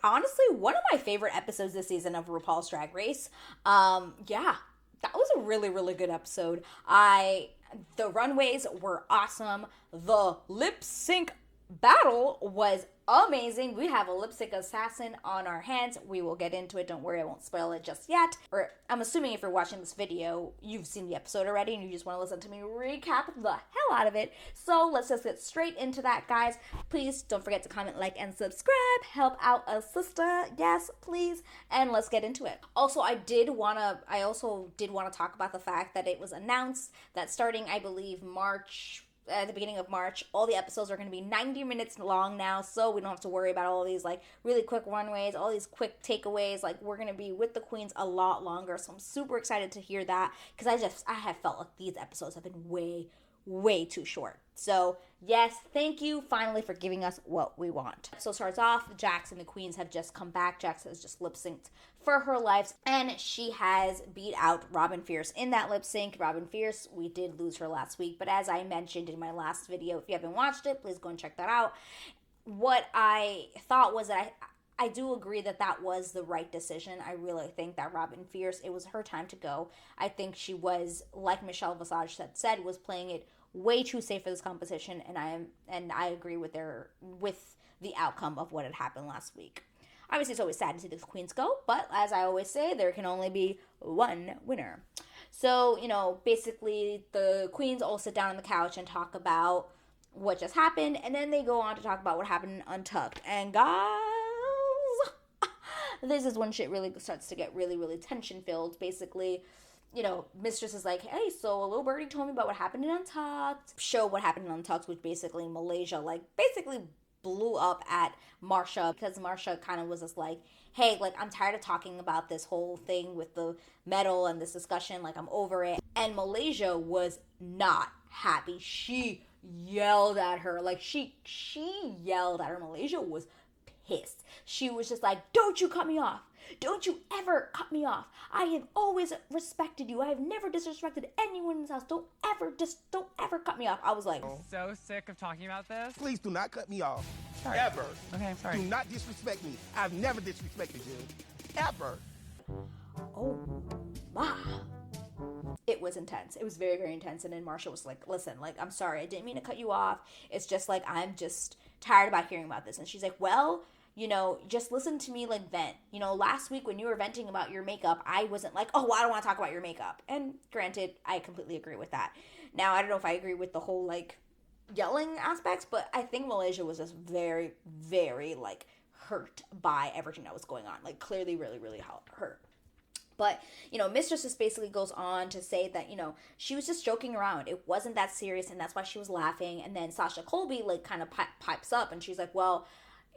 honestly one of my favorite episodes this season of RuPaul's Drag Race. Yeah, that was a really, really good episode. The runways were awesome. The lip sync battle was amazing. We have a lip sync assassin on our hands. We will get into it. Don't worry, I won't spoil it just yet. Or I'm assuming if you're watching this video, you've seen the episode already and you just want to listen to me recap the hell out of it. So let's just get straight into that, guys. Please don't forget to comment, like, and subscribe. Help out a sister. Yes, please. And let's get into it. Also, I also did want to talk about the fact that it was announced that starting, I believe, at the beginning of March, all the episodes are going to be 90 minutes long now, so we don't have to worry about all these, like, really quick runways, all these quick takeaways. Like, we're going to be with the queens a lot longer, so I'm super excited to hear that, because I have felt like these episodes have been way too short. So yes, thank you finally for giving us what we want. So starts off, Jax and the queens have just come back. Jax has just lip synced for her lives, and she has beat out Robin Fierce in that lip sync. Robin Fierce, we did lose her last week, but as I mentioned in my last video, if you haven't watched it, please go and check that out. What I thought was that I do agree that that was the right decision. I really think that Robin Fierce, it was her time to go. I think she was, like Michelle Visage said, was playing it way too safe for this competition, and I agree with the outcome of what had happened last week. Obviously, it's always sad to see the queens go, but as I always say, there can only be one winner. So, basically, the queens all sit down on the couch and talk about what just happened, and then they go on to talk about what happened in Untucked. And guys, this is when shit really starts to get really tension-filled. Basically, Mistress is like, hey, so a little birdie told me about what happened in Untucked. Show what happened in Untucked, which basically Malaysia, basically blew up at Marsha, because Marsha kind of was just like, hey, I'm tired of talking about this whole thing with the medal and this discussion, I'm over it. And Malaysia was not happy. She yelled at her, she yelled at her. Malaysia was pissed. She was just like, don't you cut me off. Don't you ever cut me off. I have always respected you. I have never disrespected anyone in this house. Don't ever cut me off. I was like, I'm so sick of talking about this. Please do not cut me off. Sorry. Ever. Okay, I'm sorry. Do not disrespect me. I've never disrespected you. Ever. oh my. It was intense. It was very intense. And then Marsha was like, listen, I'm sorry. I didn't mean to cut you off. It's just I'm just tired about hearing about this. And she's like, well, just listen to me vent. Last week when you were venting about your makeup, I wasn't like, oh, well, I don't want to talk about your makeup. And granted, I completely agree with that. Now, I don't know if I agree with the whole, yelling aspects, but I think Malaysia was just very hurt by everything that was going on. Clearly really hurt. But, Mistress just basically goes on to say that, she was just joking around. It wasn't that serious, and that's why she was laughing. And then Sasha Colby, kind of pipes up, and she's like, well,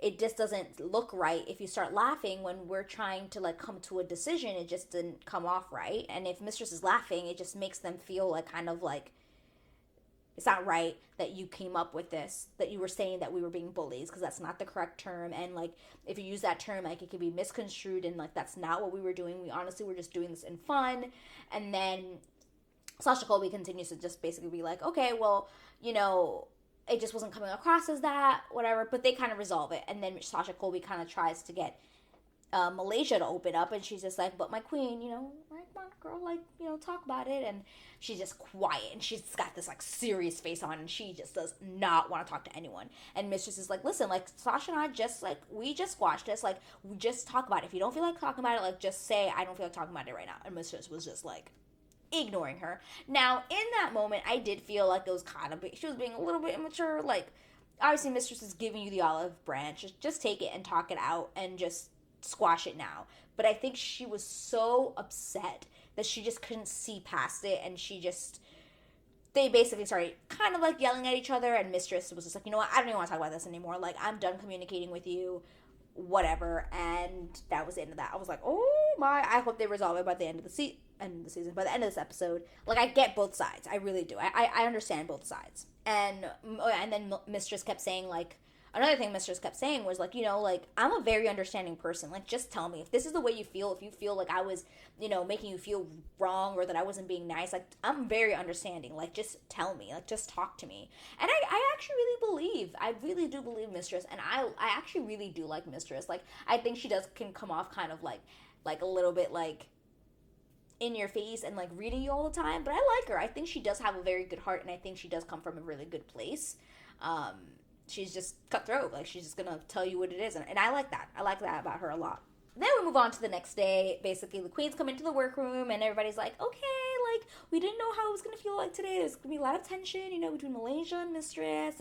it just doesn't look right if you start laughing when we're trying to come to a decision. It just didn't come off right. And if Mistress is laughing, it just makes them feel it's not right that you came up with this, that you were saying that we were being bullies, because that's not the correct term. And if you use that term, it could be misconstrued, and that's not what we were doing. We honestly were just doing this in fun. And then Sasha Colby continues to just basically be like, okay, well, it just wasn't coming across as that, whatever. But they kind of resolve it. And then Sasha Colby kind of tries to get Malaysia to open up. And she's just like, but my queen, right, come on, girl, talk about it. And she's just quiet. And she's got this, serious face on. And she just does not want to talk to anyone. And Mistress is like, listen, Sasha and I just, we just squashed this. We just talk about it. If you don't feel like talking about it, just say, I don't feel like talking about it right now. And Mistress was just ignoring her. Now, in that moment, I did feel like it was she was being a little bit immature. Obviously, Mistress is giving you the olive branch. Just take it and talk it out and just squash it now. But I think she was so upset that she just couldn't see past it, and they basically started kind of yelling at each other, and Mistress was just like, you know what, I don't even want to talk about this anymore. I'm done communicating with you, whatever. And that was the end of that. I was like, oh my, I hope they resolve it by the end of the season, by the end of this episode. I get both sides. I really do. I understand both sides. And then Mistress kept saying another thing Mistress kept saying was, like, like, I'm a very understanding person. Like, just tell me. If this is the way you feel, if you feel like I was, making you feel wrong or that I wasn't being nice, like, I'm very understanding. Like, just tell me. Like, just talk to me. And I actually I really do believe Mistress. And I actually really do like Mistress. Like, I think she can come off kind of like a little bit, like, in your face and, like, reading you all the time. But I like her. I think she does have a very good heart, and I think she does come from a really good place. She's just cutthroat. Like, she's just gonna tell you what it is. And I like that. I like that about her a lot. Then we move on to the next day. Basically, the queens come into the workroom, and everybody's like, okay, like, we didn't know how it was going to feel like today. There's going to be a lot of tension, between Malaysia and Mistress,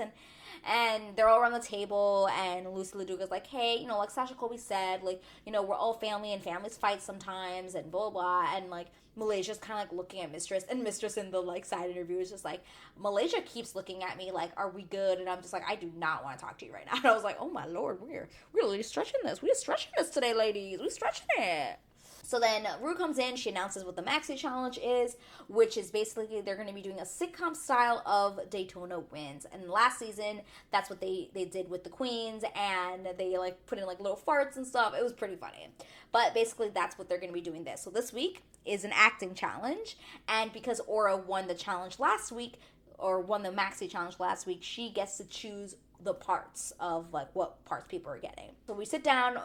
and they're all around the table, and Lucy LaDuca's like, hey, like Sasha Colby said, like, we're all family, and families fight sometimes, and blah, blah, blah, and, like, Malaysia's kind of, like, looking at Mistress, and Mistress in the, like, side interview is just like, Malaysia keeps looking at me like, are we good? And I'm just like, I do not want to talk to you right now. And I was like, oh my lord, we're really stretching this. We're stretching this today, ladies. We're stretching it. So then Rue comes in, she announces what the Maxi Challenge is, which is basically they're going to be doing a sitcom style of Daytona wins. And last season, that's what they did with the queens, and they, like, put in, like, little farts and stuff. It was pretty funny. But basically, that's what they're going to be doing this. So this week is an acting challenge, and because Aura won the challenge last week, or won the Maxi Challenge last week, she gets to choose the parts of, like, what parts people are getting. So we sit down,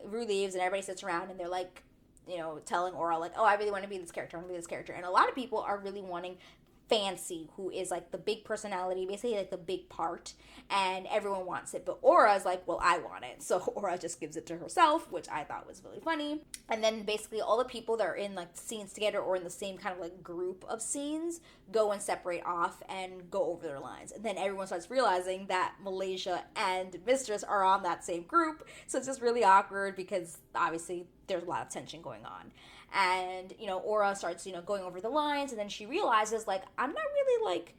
Rue leaves, and everybody sits around, and they're like, telling Aura, like, oh, I really want to be this character, I want to be this character. And a lot of people are really wanting Fancy, who is, like, the big personality, basically, like, the big part, and everyone wants it. But Aura's like, well, I want it. So Aura just gives it to herself, which I thought was really funny. And then basically all the people that are in, like, scenes together or in the same kind of, like, group of scenes go and separate off and go over their lines. And then everyone starts realizing that Malaysia and Mistress are on that same group. So it's just really awkward because obviously there's a lot of tension going on. And, Aura starts, going over the lines, and then she realizes, like, I'm not really, like,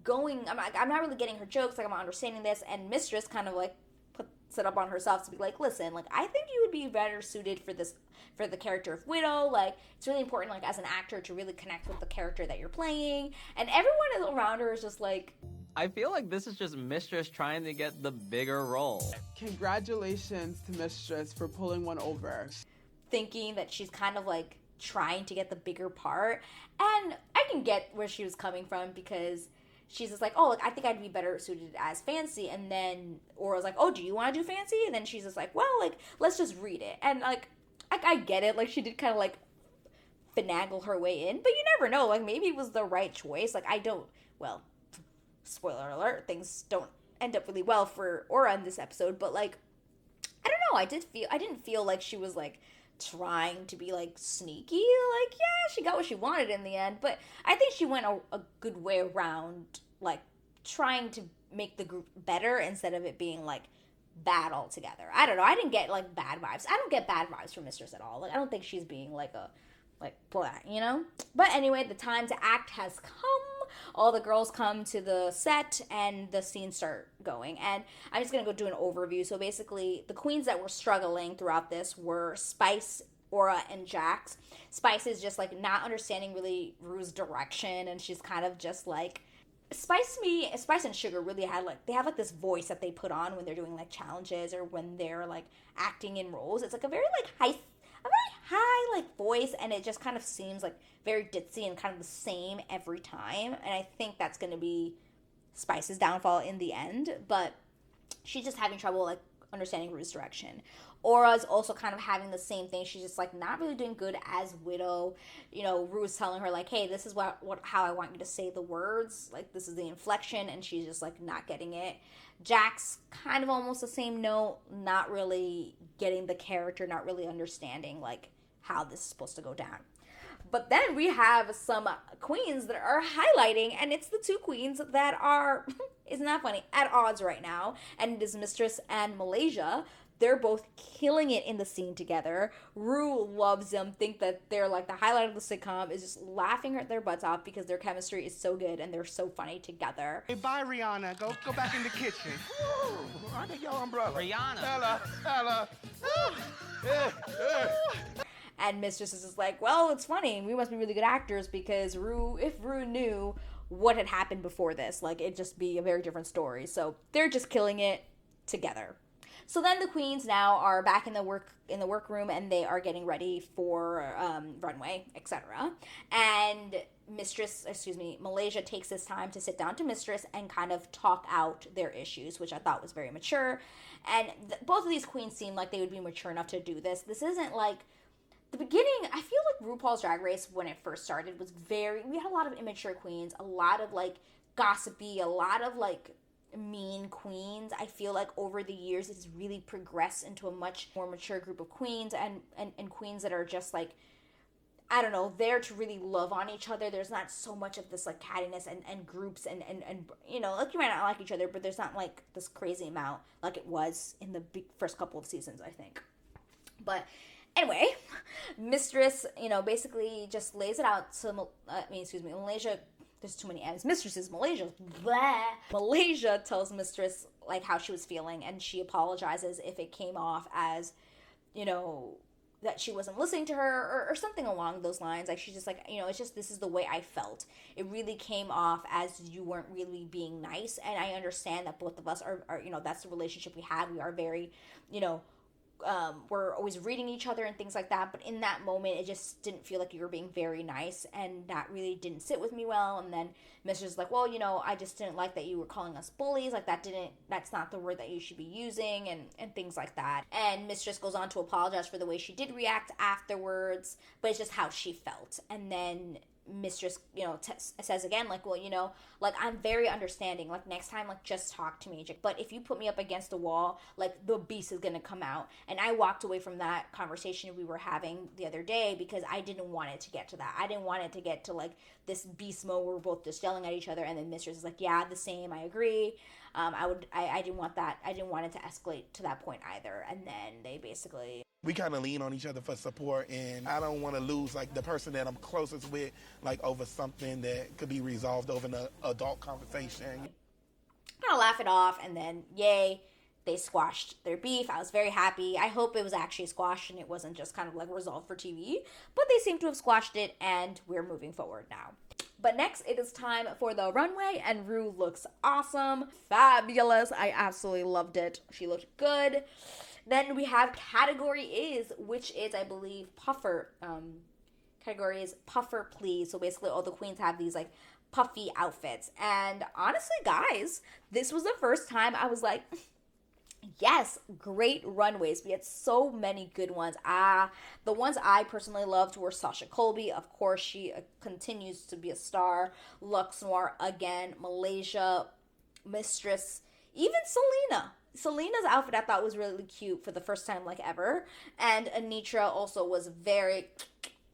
I'm not really getting her jokes, like, I'm not understanding this, and Mistress kind of, like, puts it up on herself to be like, listen, like, I think you would be better suited for the character of Widow. Like, it's really important, like, as an actor to really connect with the character that you're playing, and everyone around her is just like, I feel like this is just Mistress trying to get the bigger role. Congratulations to Mistress for pulling one over. Thinking that she's kind of, like, trying to get the bigger part. And I can get where she was coming from, because she's just like, oh, like, I think I'd be better suited as Fancy. And then Aura's like, oh, do you want to do Fancy? And then she's just like, well, like, let's just read it. And, like, I get it. Like, she did kind of, like, finagle her way in. But you never know. Like, maybe it was the right choice. Like, well, spoiler alert, things don't end up really well for Aura in this episode. But, like, I don't know. I didn't feel like she was, like, trying to be, like, sneaky. Like, yeah, she got what she wanted in the end, but I think she went a good way around, like, trying to make the group better instead of it being, like, bad altogether. I don't know, I didn't get, like, bad vibes. I don't get bad vibes from Mistress at all. Like, I don't think she's being, like, blah, but anyway, the time to act has come. All the girls come to the set, and the scenes start going. And I'm just going to go do an overview. So basically, the queens that were struggling throughout this were Spice, Aura, and Jax. Spice is just, like, not understanding really Rue's direction, and she's kind of just, like, Spice and Sugar really had, like, they have, like, this voice that they put on when they're doing, like, challenges or when they're, like, acting in roles. It's, like, a very high, like, voice, and it just kind of seems, like, very ditzy and kind of the same every time. And I think that's going to be Spice's downfall in the end, but she's just having trouble, like, understanding Rue's direction. Aura's also kind of having the same thing. She's just, like, not really doing good as Widow. Rue's telling her, like, hey, this is how I want you to say the words. Like, this is the inflection, and she's just, like, not getting it. Jax, kind of almost the same note, not really getting the character, not really understanding, like, how this is supposed to go down. But then we have some queens that are highlighting, and it's the two queens that are, isn't that funny, at odds right now. And it is Mistress and Malaysia. They're both killing it in the scene together. Rue loves them, think that they're, like, the highlight of the sitcom, is just laughing their butts off because their chemistry is so good and they're so funny together. Hey, bye, Rihanna. Go back in the kitchen. Ooh, I need your umbrella. Rihanna. Ella. And Mistress is just like, well, it's funny. We must be really good actors because if Rue knew what had happened before this, like, it'd just be a very different story. So they're just killing it. together. So then the queens now are back in the workroom, and they are getting ready for runway, etc. And Malaysia takes this time to sit down to Mistress and kind of talk out their issues, which I thought was very mature. And both of these queens seem like they would be mature enough to do this. This isn't like the beginning. I feel like RuPaul's Drag Race, when it first started, was we had a lot of immature queens, a lot of like gossipy, a lot of like mean queens. I feel like over the years it's really progressed into a much more mature group of queens, and queens that are just like, I don't know, there to really love on each other. There's not so much of this like cattiness and groups and you know, like you might not like each other, but there's not like this crazy amount like it was in the first couple of seasons, I think. But anyway, Mistress, you know, basically just lays it out to Malaysia. There's too many M's. Mistress is Malaysia. Blah. Malaysia tells Mistress like how she was feeling, and she apologizes if it came off as, you know, that she wasn't listening to her or something along those lines. Like, she's just like, you know, it's just, this is the way I felt. It really came off as you weren't really being nice, and I understand that both of us are you know, that's the relationship we have. We are very, you know, we're always reading each other and things like that, but in that moment it just didn't feel like you were being very nice, and that really didn't sit with me well. And then Mistress was like, well, you know, I just didn't like that you were calling us bullies, like that's not the word that you should be using, and things like that. And Mistress goes on to apologize for the way she did react afterwards, but it's just how she felt. And then Mistress, you know, says again, like, well, you know, like, I'm very understanding, like, next time, like, just talk to me, but if you put me up against the wall, like, the beast is gonna come out. And I walked away from that conversation we were having the other day because I didn't want it to get to that. I didn't want it to get to, like, this beast mode where we're both just yelling at each other, and then Mistress is like, yeah, the same, I agree. I didn't want that. I didn't want it to escalate to that point either. And then they basically, We kind of lean on each other for support, and I don't want to lose like the person that I'm closest with, like over something that could be resolved over an adult conversation. kind of laugh it off, and then yay, they squashed their beef. I was very happy. I hope it was actually squashed and it wasn't just kind of like resolved for TV, but they seem to have squashed it, and we're moving forward now. But next, it is time for the runway, and Rue looks awesome, fabulous. I absolutely loved it. She looked good. Then we have category is, which is, I believe, puffer. Category is puffer, please. So basically, all the queens have these like puffy outfits. And honestly, guys, this was the first time I was like, yes, great runways. We had so many good ones. The ones I personally loved were Sasha Colby. Of course, she continues to be a star. Luxe Noir again. Malaysia, Mistress, even Selena. Selena's outfit I thought was really cute for the first time like ever. And Anitra also was very...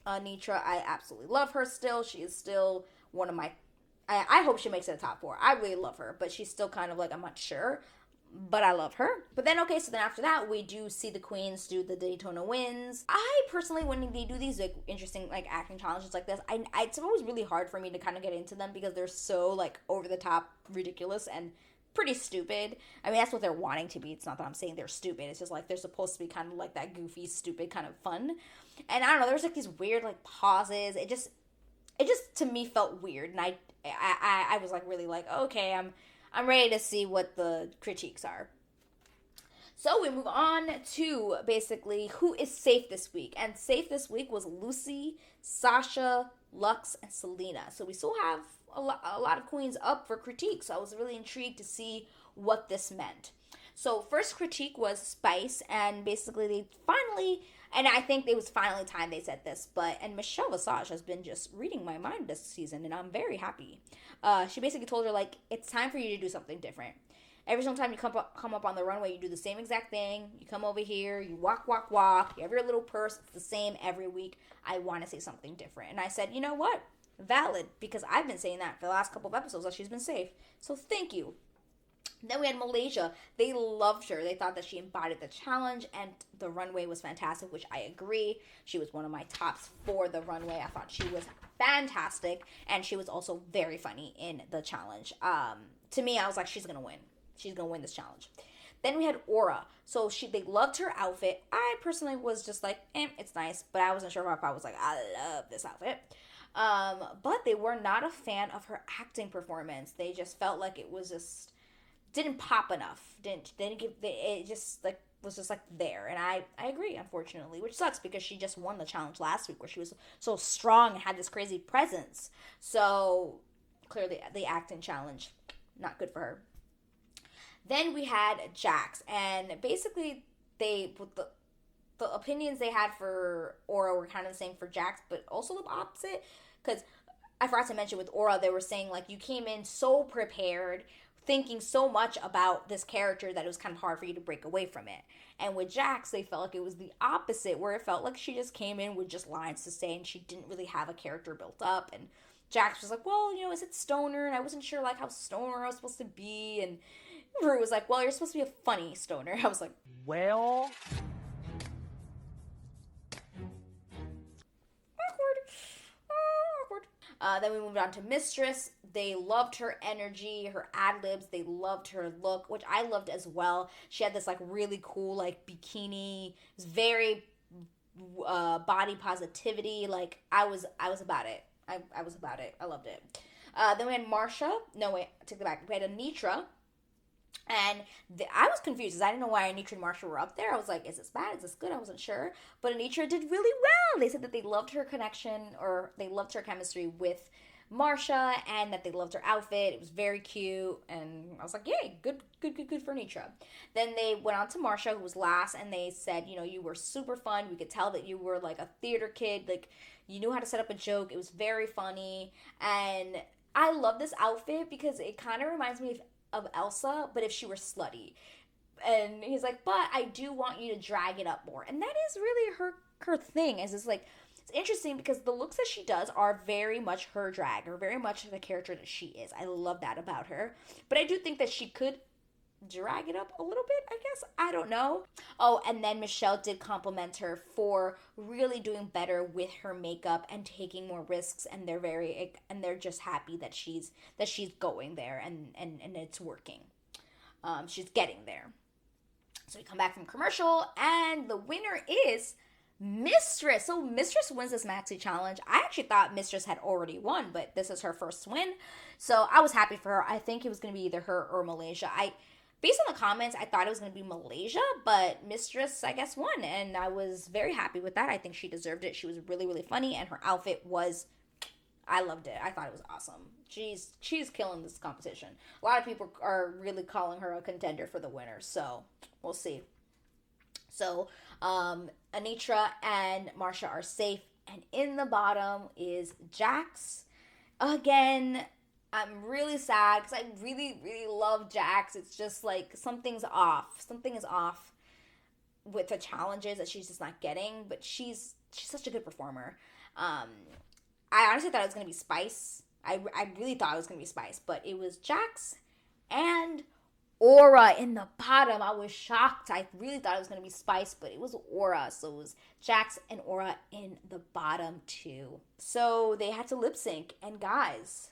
Anitra, I absolutely love her still. She is still one of my... I hope she makes it a top 4. I really love her, but she's still kind of like, I'm not sure. But I love her. But then, okay, so then after that, we do see the queens do the Daytona wins. I personally, when they do these like interesting like acting challenges like this, it's always really hard for me to kind of get into them because they're so like over the top, ridiculous, and pretty stupid. I mean, that's what they're wanting to be. It's not that I'm saying they're stupid. It's just like they're supposed to be kind of like that goofy, stupid kind of fun. And I don't know, there's like these weird like pauses. It just to me felt weird, and I was like really like, okay, I'm ready to see what the critiques are. So we move on to basically who is safe this week. And safe this week was Lucy, Sasha, Luxe, and Selena. So we still have a lot of queens up for critique. So I was really intrigued to see what this meant. So first critique was Spice, and basically they finally, and I think it was finally time they said this, and Michelle Visage has been just reading my mind this season, and I'm very happy. She basically told her, like, it's time for you to do something different. Every single time you come up on the runway, you do the same exact thing. You come over here, you walk. You have your little purse. It's the same every week. I want to say something different. And I said, you know what? Valid, because I've been saying that for the last couple of episodes that she's been safe. So thank you. Then we had Malaysia. They loved her. They thought that she embodied the challenge, and the runway was fantastic, which I agree. She was one of my tops for the runway. I thought she was fantastic, and she was also very funny in the challenge. To me, I was like, she's going to win. She's going to win this challenge. Then we had Aura. So they loved her outfit. I personally was just like, it's nice, but I wasn't sure if I was like, I love this outfit. But they were not a fan of her acting performance. They just felt like it was just didn't pop enough. Didn't give it just like was just like there, and I agree, unfortunately, which sucks because she just won the challenge last week where she was so strong and had this crazy presence. So clearly the acting challenge, not good for her. Then we had Jax, and basically the opinions they had for Aura were kind of the same for Jax, but also the opposite, because I forgot to mention with Aura, they were saying like you came in so prepared, thinking so much about this character that it was kind of hard for you to break away from it. And with Jax, they felt like it was the opposite, where it felt like she just came in with just lines to say and she didn't really have a character built up. And Jax was like, well, is it stoner? And I wasn't sure like how stoner I was supposed to be. And Rue was like, well, you're supposed to be a funny stoner. I was like, Well, awkward. Then we moved on to Mistress. They loved her energy, her ad-libs. They loved her look, which I loved as well. She had this like really cool like bikini. It was very body positivity. Like I was about it. I was about it. I loved it. Then we had Marsha. No, wait, I take it back. We had Anitra. And I was confused because I didn't know why Anitra and Marsha were up there. I was like, is this bad? Is this good? I wasn't sure. But Anitra did really well. They said that they loved her connection, or they loved her chemistry with Marsha, and that they loved her outfit. It was very cute. And I was like, yay, good for Anitra. Then they went on to Marsha, who was last, and they said, you were super fun. We could tell that you were like a theater kid. Like, you knew how to set up a joke. It was very funny. And I love this outfit because it kind of reminds me of Elsa, but if she were slutty. And he's like, but I do want you to drag it up more. And that is really her thing. Is it's like, it's interesting because the looks that she does are very much her drag, or very much the character that she is. I love that about her. But I do think that she could drag it up a little bit, I guess. I don't know. Oh, and then Michelle did compliment her for really doing better with her makeup and taking more risks, and they're just happy that she's going there and it's working. She's getting there. So we come back from commercial, and the winner is Mistress. So Mistress wins this maxi challenge. I actually thought Mistress had already won, but this is her first win. So I was happy for her. I think it was going to be either her or Malaysia. Based on the comments, I thought it was going to be Malaysia, but Mistress, I guess, won, and I was very happy with that. I think she deserved it. She was really, really funny, and her outfit was, I loved it. I thought it was awesome. She's killing this competition. A lot of people are really calling her a contender for the winner, so we'll see. So, Anitra and Marsha are safe, and in the bottom is Jax. Again, I'm really sad because I really, really love Jax. It's just like something's off. Something is off with the challenges that she's just not getting. But she's such a good performer. I honestly thought it was going to be Spice. I really thought it was going to be Spice. But it was Jax and Aura in the bottom. I was shocked. I really thought it was going to be Spice, but it was Aura. So it was Jax and Aura in the bottom too. So they had to lip sync. And guys,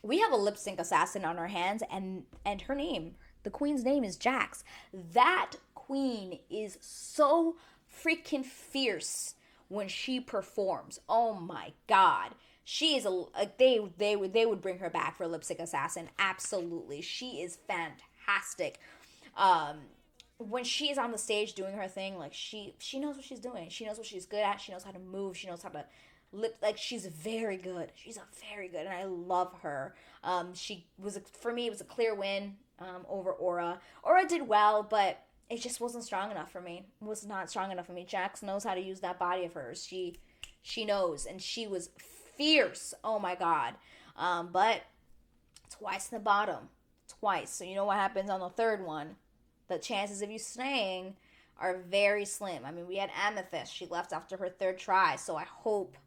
we have a lip sync assassin on our hands, and her name, the queen's name, is Jax. That queen is so freaking fierce when she performs. Oh my god. She is they would bring her back for a lip sync assassin. Absolutely. She is fantastic. When she is on the stage doing her thing, like she knows what she's doing. She knows what she's good at. She knows how to move. She knows how to like, she's very good. She's a very good, and I love her. For me, it was a clear win over Aura. Aura did well, but it just wasn't strong enough for me. It was not strong enough for me. Jax knows how to use that body of hers. She knows, and she was fierce. Oh my god. But twice in the bottom. Twice. So you know what happens on the third one. The chances of you staying are very slim. I mean, we had Amethyst. She left after her third try. So I hope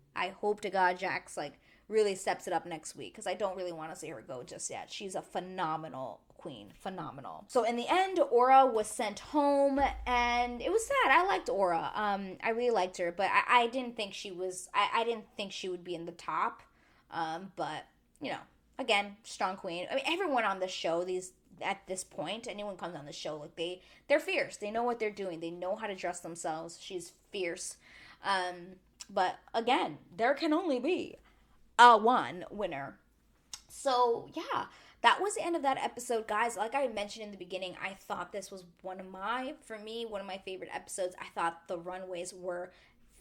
to God Jax like really steps it up next week, because I don't really want to see her go just yet. She's a phenomenal queen. Phenomenal. So in the end, Aura was sent home, and it was sad. I liked Aura. I really liked her, but I didn't think she was, I didn't think she would be in the top. But, again, strong queen. I mean, everyone on the show, at this point, anyone comes on the show, like they're fierce. They know what they're doing. They know how to dress themselves. She's fierce. But again, there can only be a one winner. So yeah, that was the end of that episode, guys. Like I mentioned in the beginning, I thought this was one of my favorite episodes. I thought the runways were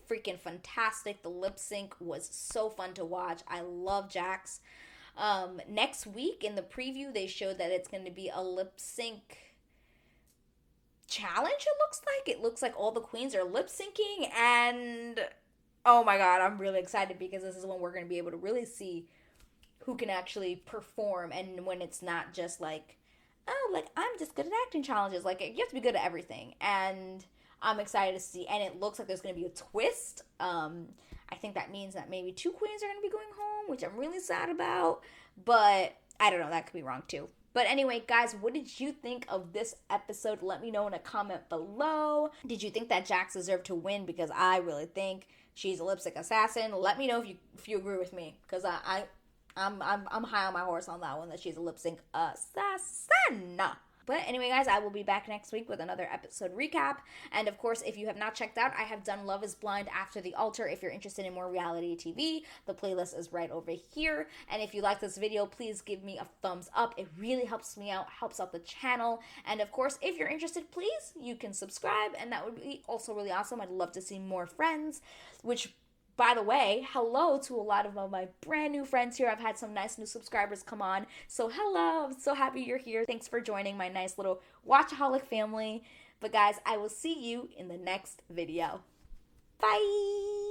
freaking fantastic. The lip sync was so fun to watch. I love Jax. Next week in the preview, they showed that it's going to be a lip sync challenge. It looks like all the queens are lip syncing, and oh my god, I'm really excited because this is when we're going to be able to really see who can actually perform, and when it's not just like, oh, like, I'm just good at acting challenges. Like, you have to be good at everything, and I'm excited to see, and it looks like there's going to be a twist. I think that means that maybe 2 queens are going to be going home, which I'm really sad about, but I don't know, that could be wrong too. But anyway, guys, what did you think of this episode? Let me know in a comment below. Did you think that Jax deserved to win? Because I really think she's a lip sync assassin. Let me know if you agree with me, because I'm high on my horse on that one, that she's a lip sync assassin. But anyway, guys, I will be back next week with another episode recap. And of course, if you have not checked out, I have done Love is Blind After the Altar. If you're interested in more reality TV, the playlist is right over here. And if you like this video, please give me a thumbs up. It really helps me out, helps out the channel. And of course, if you're interested, please, you can subscribe. And that would be also really awesome. I'd love to see more friends, which, by the way, hello to a lot of my brand new friends here. I've had some nice new subscribers come on. So hello, I'm so happy you're here. Thanks for joining my nice little Watchaholic family. But guys, I will see you in the next video. Bye!